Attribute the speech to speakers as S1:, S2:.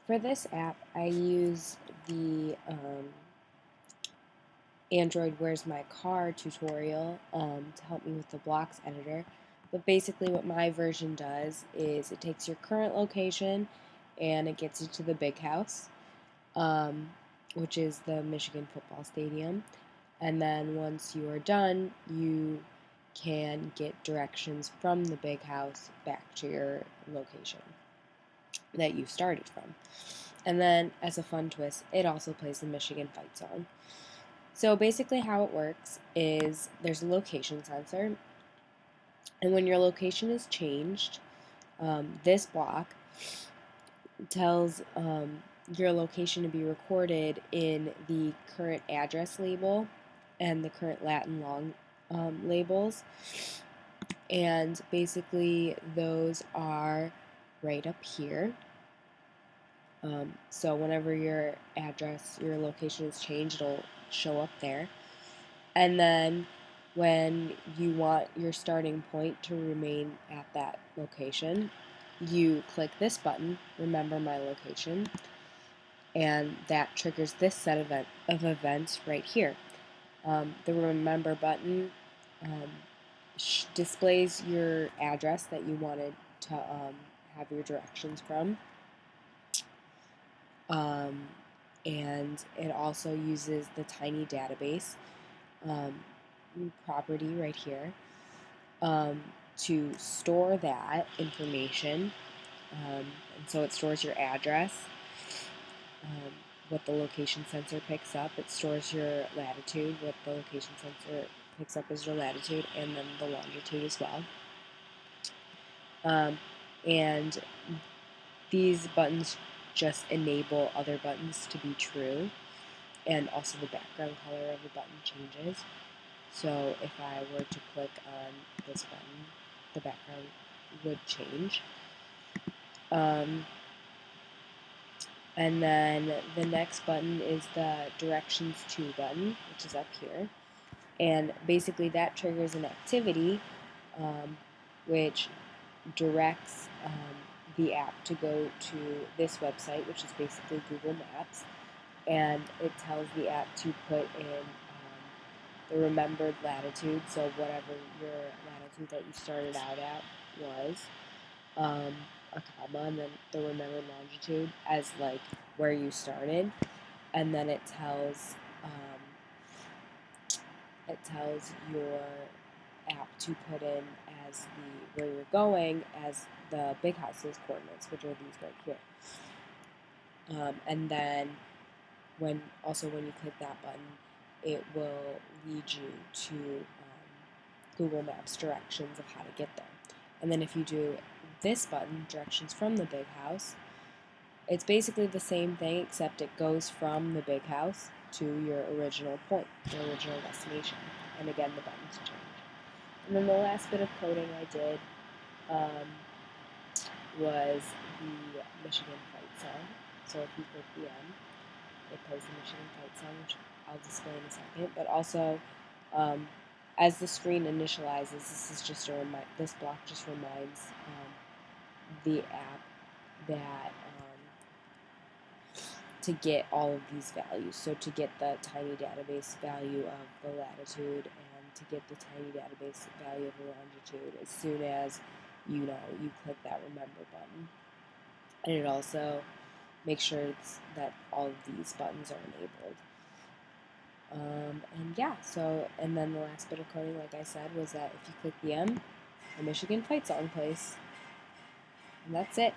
S1: For this app, I use the Android Where's My Car tutorial to help me with the blocks editor. But basically what my version does is it takes your current location and it gets you to the big house, which is the Michigan football stadium. And then once you are done, you can get directions from the big house back to your location that you started from. And then, as a fun twist, it also plays the Michigan fight song. So basically how it works is there's a location sensor, and when your location is changed, this block tells your location to be recorded in the current address label and the current Latin long labels. And basically those are right up here. So whenever your address, your location is changed, it'll show up there. And then when you want your starting point to remain at that location, you click this button, Remember My Location, and that triggers this set of events right here. The Remember button displays your address that you wanted to have your directions from. And it also uses the tiny database property right here to store that information. And so it stores your address, what the location sensor picks up. It stores your latitude, what the location sensor picks up as your latitude, and then the longitude as well. And these buttons just enable other buttons to be true, and also the background color of the button changes. So if I were to click on this button, the background would change. And then the next button is the Directions To button, which is up here. And basically that triggers an activity which directs the app to go to this website, which is basically Google Maps, and it tells the app to put in the remembered latitude, so whatever your latitude that you started out at was, a comma, and then the remembered longitude as like where you started, and then it tells your app to put in as the where you're going as the big house's coordinates, which are these right here. And then when you click that button, it will lead you to Google Maps directions of how to get there. And then if you do this button, Directions From the Big House, it's basically the same thing except it goes from the big house to your original point, your original destination. And again, the buttons change. And then the last bit of coding I did was the Michigan fight song. So if you click the M, it plays the Michigan fight song, which I'll display in a second. But also, as the screen initializes, this block just reminds the app that to get all of these values. So to get the tiny database value of the latitude and to get the tiny database value of the longitude as soon as you click that remember button. And it also makes sure that all of these buttons are enabled. And yeah, and then the last bit of coding, like I said, was that if you click the M, the Michigan fight song plays. And that's it.